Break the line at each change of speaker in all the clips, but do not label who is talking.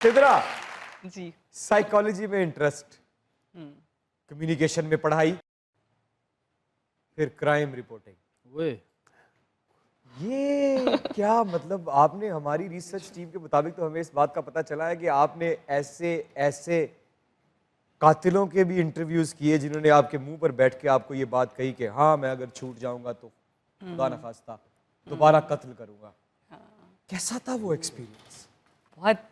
सिद्रा
जी।
Psychology में interest, communication में पढ़ाई, फिर क्राइम रिपोर्टिंग।
वे
ये क्या मतलब, आपने हमारी रिसर्च टीम के मुताबिक तो हमें इस बात का पता चला है कि आपने ऐसे ऐसे कातिलों के भी इंटरव्यूज किए जिन्होंने आपके मुंह पर बैठ के आपको ये बात कही कि हाँ मैं अगर छूट जाऊंगा तो खुदा न खास्ता दोबारा कत्ल करूंगा। कैसा था वो एक्सपीरियंस?
बहुत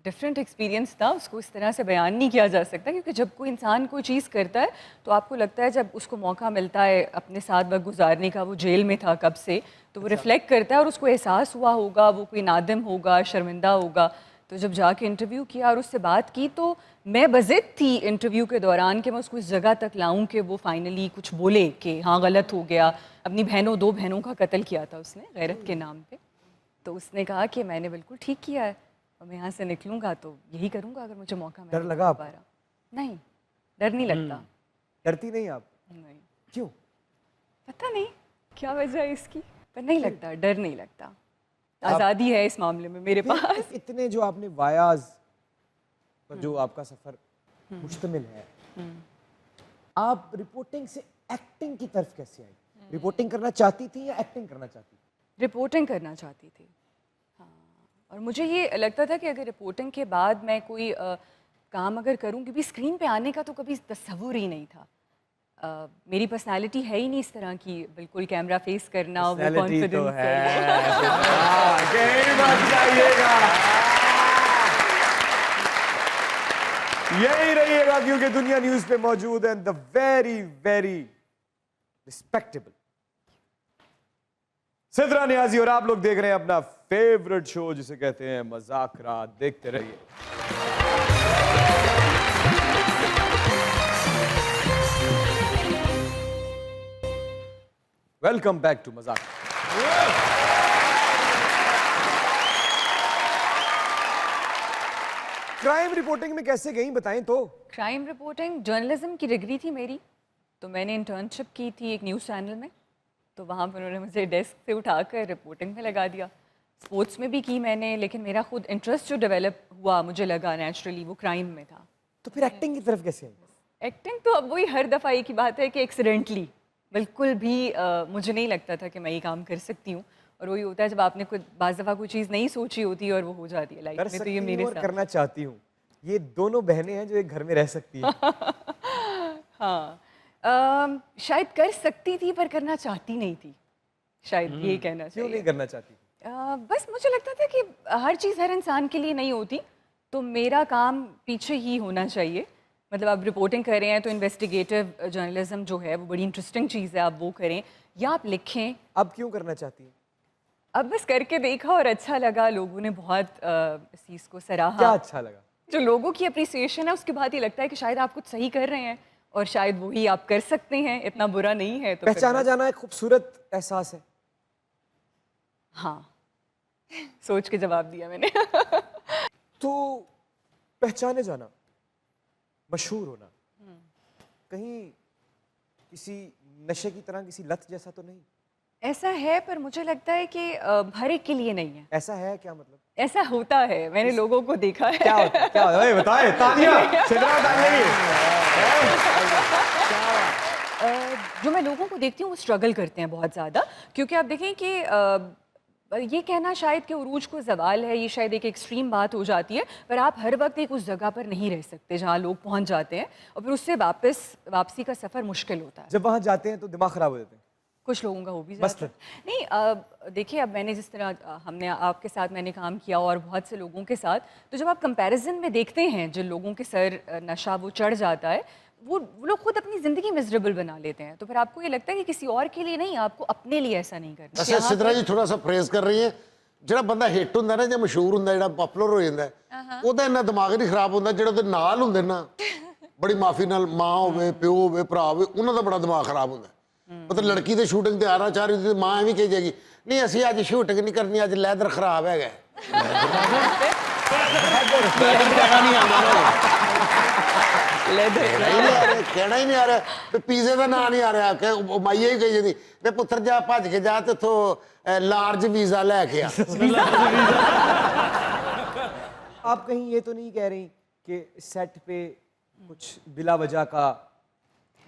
डिफरेंट एक्सपीरियंस था, उसको इस तरह से बयान नहीं किया जा सकता, क्योंकि जब कोई इंसान कोई चीज़ करता है तो आपको लगता है जब उसको मौका मिलता है अपने साथ वक्त गुजारने का, वो जेल में था कब से, तो वो रिफ्लेक्ट करता है और उसको एहसास हुआ होगा, वो कोई नादिम होगा, शर्मिंदा होगा। तो जब जाके इंटरव्यू किया और उससे बात की तो मैं बज़िद थी इंटरव्यू के दौरान कि मैं उसको इस जगह तक लाऊं कि वो फाइनली कुछ बोले कि हाँ गलत हो गया। अपनी दो बहनों का कत्ल किया था उसने गैरत के नाम पे, तो उसने कहा कि मैंने बिल्कुल ठीक किया है और मैं यहाँ से निकलूँगा तो यही करूँगा अगर मुझे मौका मिले।
डर लगा आपको?
दोबारा नहीं, डर नहीं लगता।
डरती नहीं आप?
नहीं,
क्यों?
पता नहीं क्या वजह है इसकी, पर नहीं लगता, डर नहीं लगता। आज़ादी है इस मामले में मेरे पास।
इतने जो आपने वायाज पर जो आपका सफर मुश्तमिल है, आप रिपोर्टिंग से एक्टिंग की तरफ कैसे आई? रिपोर्टिंग करना चाहती थी या एक्टिंग करना चाहती थी?
रिपोर्टिंग करना चाहती थी, हाँ। और मुझे ये लगता था कि अगर रिपोर्टिंग के बाद मैं कोई काम अगर करूँ, क्योंकि स्क्रीन पे आने का तो कभी तस्वुर ही नहीं था। मेरी पर्सनालिटी है ही नहीं इस तरह की, बिल्कुल कैमरा फेस करना, वो
Personality तो
कॉन्फिडेंस
है। कहीं मत जाइएगा, यही रहिएगा क्योंकि दुनिया न्यूज पे मौजूद है the very very respectable Sidra Niazi, और आप लोग देख रहे हैं अपना फेवरेट शो जिसे कहते हैं मजाक रात। देखते रहिए। वेलकम बैक टू मजाक। क्राइम रिपोर्टिंग में कैसे गई बताएं तो?
क्राइम रिपोर्टिंग, जर्नलिज्म की डिग्री थी मेरी, तो मैंने इंटर्नशिप की थी एक न्यूज़ चैनल में, तो वहाँ पर उन्होंने मुझे डेस्क से उठाकर रिपोर्टिंग में लगा दिया। स्पोर्ट्स में भी की मैंने, लेकिन मेरा खुद इंटरेस्ट जो डेवलप हुआ मुझे लगा नेचुरली वो क्राइम में था।
तो फिर एक्टिंग की तरफ कैसे आई?
एक्टिंग तो अब वही हर दफ़ा एक ही बात है कि एक्सीडेंटली, बिल्कुल भी मुझे नहीं लगता था कि मैं ये काम कर सकती हूँ, और वही होता है जब आपने कुछ बाज़ दफ़ा कोई चीज़ नहीं सोची होती और वो हो जाती है लाइफ
कर
में। तो
सकती
ये
हूँ
मेरे
और
साथ,
करना चाहती हूँ, ये दोनों बहनें हैं जो एक घर में रह सकती हैं।
हाँ, शायद कर सकती थी पर करना चाहती नहीं थी, शायद ये कहना
क्यों नहीं
चाहिए।
करना चाहती?
बस मुझे लगता था कि हर चीज़ हर इंसान के लिए नहीं होती, तो मेरा काम पीछे ही होना चाहिए। मतलब आप रिपोर्टिंग कर रहे हैं तो इन्वेस्टिगेटिव जर्नलिज्म जो है वो बड़ी इंटरेस्टिंग चीज़ है, आप वो करें या आप लिखें।
अब क्यों करना चाहती हैं?
अब बस करके देखा और अच्छा लगा, लोगों ने बहुत इस चीज़ को
क्या
सराहा।
अच्छा लगा?
जो लोगों की अप्रिसिएशन है उसके बाद ये लगता है कि शायद आप कुछ सही कर रहे हैं और शायद वही आप कर सकते हैं, इतना बुरा नहीं है। तो फिर
पहचाना
बस,
जाना एक खूबसूरत एहसास है।
हाँ, सोच के जवाब दिया मैंने।
तो पहचाने जाना, मशहूर होना, कहीं किसी नशे की तरह, किसी लत जैसा तो नहीं?
ऐसा है, पर मुझे लगता है कि हर एक के लिए नहीं है।
ऐसा है क्या मतलब?
ऐसा होता है, मैंने लोगों को देखा है।
क्या होता है? क्या होता है? बताए तालियां, सिद्रा
जो मैं लोगों को देखती हूँ वो स्ट्रगल करते हैं बहुत ज़्यादा, क्योंकि आप देखें कि ये कहना शायद कि उरूज को ज़वाल है, ये शायद एक एक्सट्रीम बात हो जाती है, पर आप हर वक्त एक उस जगह पर नहीं रह सकते जहाँ लोग पहुँच जाते हैं, और फिर उससे वापसी का सफ़र मुश्किल होता है।
जब वहां जाते हैं तो दिमाग खराब हो जाते हैं।
कुछ लोगों का हो भी जाता है। नहीं, देखिए अब मैंने जिस तरह हमने आपके साथ मैंने काम किया और बहुत से लोगों के साथ, तो जब आप कंपैरिजन में देखते हैं जिन लोगों के सर नशा वो चढ़ जाता है, वो लोग खुद अपनी ज़िंदगी मिजरेबल बना लेते हैं, तो फिर आपको ये लगता है कि किसी और के लिए नहीं, आपको अपने लिए ऐसा नहीं करना।
अच्छा सिद्रा जी थोड़ा सा प्रेज कर रही है, ਜਿਹੜਾ ਬੰਦਾ ਹਿੱਟ ਹੁੰਦਾ ਨਾ ਜਾਂ ਮਸ਼ਹੂਰ ਹੁੰਦਾ ਜਿਹੜਾ ਪਪੂਲਰ ਹੋ ਜਾਂਦਾ ਉਹਦਾ ਇੰਨਾ ਦਿਮਾਗ ਨਹੀਂ ਖਰਾਬ ਹੁੰਦਾ, ਜਿਹੜੇ ਉਹਦੇ ਨਾਲ ਹੁੰਦੇ ਨਾ ਬੜੀ ਮਾਫੀ ਨਾਲ ਮਾਂ ਹੋਵੇ ਪਿਓ ਹੋਵੇ ਭਰਾ ਹੋਵੇ ਉਹਨਾਂ ਦਾ ਬੜਾ ਦਿਮਾਗ ਖਰਾਬ ਹੁੰਦਾ। ਮਤਲਬ ਲੜਕੀ ਦੇ ਸ਼ੂਟਿੰਗ ਤੇ ਆਣਾ ਚਾਹ ਰਹੀ ਤੇ ਮਾਂ ਐਵੇਂ ਕਹੀ ਜਾਏਗੀ ਨਹੀਂ ਅਸੀਂ ਅੱਜ ਸ਼ੂਟਿੰਗ ਨਹੀਂ ਕਰਨੀ, ਅੱਜ ਲੈਦਰ ਖਰਾਬ ਹੈਗਾ। कहना ही नहीं आ रहा, पिज़्ज़े का नाम नहीं आ रहा, माइया ही कही जाती वे पुत्र जा भज के जा तो लार्ज वीज़ा लैके आ।
आप कहीं ये तो नहीं कह रही कि सेट पे कुछ बिला वजह का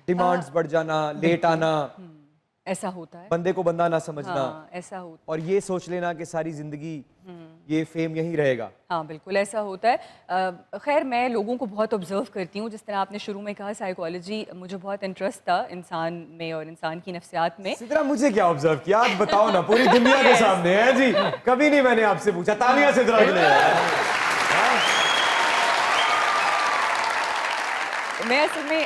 डिमांड्स बढ़ जाना, लेट आना,
ऐसा होता है।
बंदे को बंदा ना समझना,
हाँ, ऐसा होता
और ये सोच लेना कि सारी जिंदगी ये फेम यहीं रहेगा?
हाँ, बिल्कुल ऐसा होता है। खैर मैं लोगों को बहुत ऑब्जर्व करती हूँ, जिस तरह आपने शुरू में कहा साइकोलॉजी, मुझे बहुत इंटरेस्ट था इंसान में और इंसान की नफ्सियात में।
सिद्रा मुझे क्या ऑब्जर्व किया, आज बताओ ना, पूरी दुनिया के सामने है जी, कभी नहीं मैंने आपसे पूछा। तालियां सिद्रा के लिए।
मैं असल में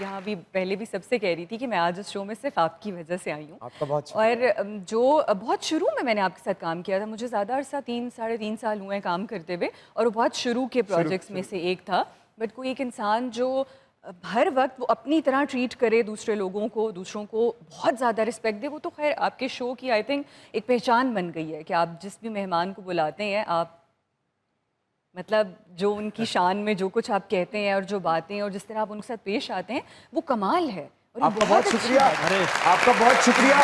यहाँ भी पहले भी सबसे कह रही थी कि मैं आज इस शो में सिर्फ आपकी वजह से आई हूँ।
आपका बहुत
और जो बहुत शुरू में मैंने आपके साथ काम किया था, मुझे ज़्यादा अरसा 3-3.5 साल हुए हैं काम करते हुए, और वो बहुत शुरू के प्रोजेक्ट्स में से एक था। बट कोई एक इंसान जो हर वक्त वो अपनी तरह ट्रीट करे दूसरे लोगों को, दूसरों को बहुत ज़्यादा रिस्पेक्ट दे, वो तो खैर आपके शो की आई थिंक एक पहचान बन गई है कि आप जिस भी मेहमान को बुलाते हैं, आप मतलब जो उनकी शान में जो कुछ आप कहते हैं और जो बातें और जिस तरह आप उनके साथ पेश आते हैं, वो कमाल है। और ये
आपका बहुत शुक्रिया। अरे आपका बहुत शुक्रिया।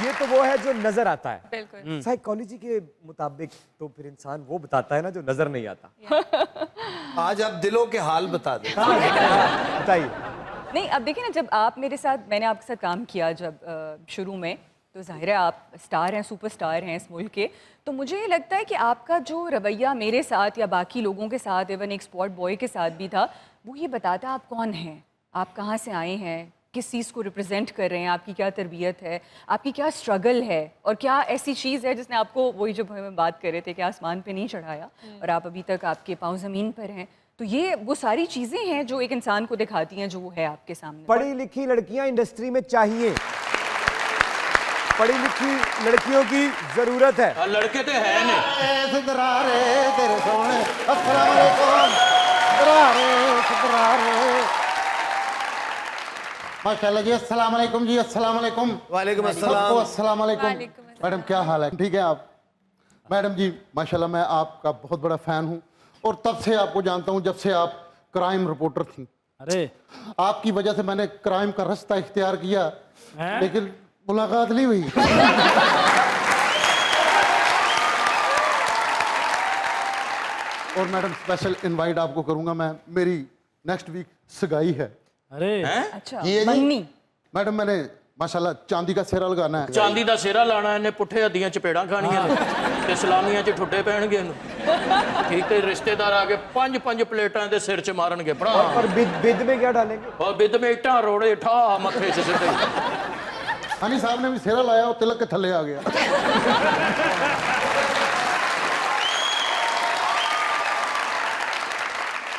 ये तो वो है जो नजर आता है।
बिल्कुल।
साइकोलॉजी के मुताबिक तो फिर इंसान वो बताता है ना जो नजर नहीं आता।
आज आप दिलों के हाल बता दें।
बताइए।
नहीं, अब देखिए ना, जब आप मेरे साथ, मैंने आपके साथ काम किया जब शुरू में, तो जाहिर है आप स्टार हैं, सुपरस्टार हैं इस मुल्क के, तो मुझे ये लगता है कि आपका जो रवैया मेरे साथ या बाकी लोगों के साथ, इवन एक स्पॉट बॉय के साथ भी था, वो ये बताता है आप कौन हैं, आप कहाँ से आए हैं, किस चीज़ को रिप्रेजेंट कर रहे हैं, आपकी क्या तरबियत है, आपकी क्या स्ट्रगल है, और क्या ऐसी चीज़ है जिसने आपको, वही जो हम बात कर रहे थे कि आसमान पे नहीं चढ़ाया और आप अभी तक आपके पाँव ज़मीन पर हैं। तो ये वो सारी चीज़ें हैं जो एक इंसान को दिखाती हैं जो वो है आपके सामने।
पढ़ी लिखी लड़कियां इंडस्ट्री में चाहिए, पढ़ी लिखी लड़कियों की जरूरत है।
लड़के तो है नहीं।
सिदरा रे तेरे सोने, अस्सलाम वालेकुम। सिदरा रे, सिदरा रे। माशाल्लाह जी, अस्सलाम वालेकुम जी, अस्सलाम वालेकुम।
वालेकुम
सबको
अस्सलाम।
अस्सलाम वालेकुम। मैडम क्या हाल है, ठीक है आप? मैडम जी माशाल्लाह मैं आपका बहुत बड़ा फ़ैन हूँ और तब से आपको जानता हूँ जब से आप क्राइम रिपोर्टर थी।
अरे
आपकी वजह से मैंने क्राइम का रास्ता इख्तियार किया, लेकिन मुलाकात नहीं हुई। और मैडम स्पेशल इनवाइट आपको करूंगा मैं, मेरी नेक्स्ट वीक सगाई है।
अरे
अच्छा,
ये जी?
मंगनी।
मैडम मैंने माशाल्लाह चांदी का सेहरा लगाना है।
ਚਾਂਦੀ ਦਾ ਸਿਹਰਾ ਲਾਣਾ, ਇਹਨੇ ਪੁੱਠੇ ਹੱਦੀਆਂ ਚਪੇੜਾਂ ਖਾਣੀਆਂ ਨੇ ਤੇ ਸਲਾਮੀਆਂ 'ਚ ਠੁੱਡੇ ਪੈਣਗੇ ਇਹਨੂੰ। ਠੀਕ ਹੈ, ਰਿਸ਼ਤੇਦਾਰ ਆ ਕੇ 5-5 ਪਲੇਟਾਂ ਦੇ ਸਿਰ 'ਚ ਮਾਰਨਗੇ ਭਰਾ।
और बिद में क्या डालेंगे?
ਔਰ ਬਿੱਦ ਮੇ ਇੱਟਾਂ ਰੋੜੇ ਠਾ ਮੱਥੇ 'ਚ ਸਿੱਧੇ।
हनी साहब ने भी सेहरा लाया और तिलक के थल्ले आ गया।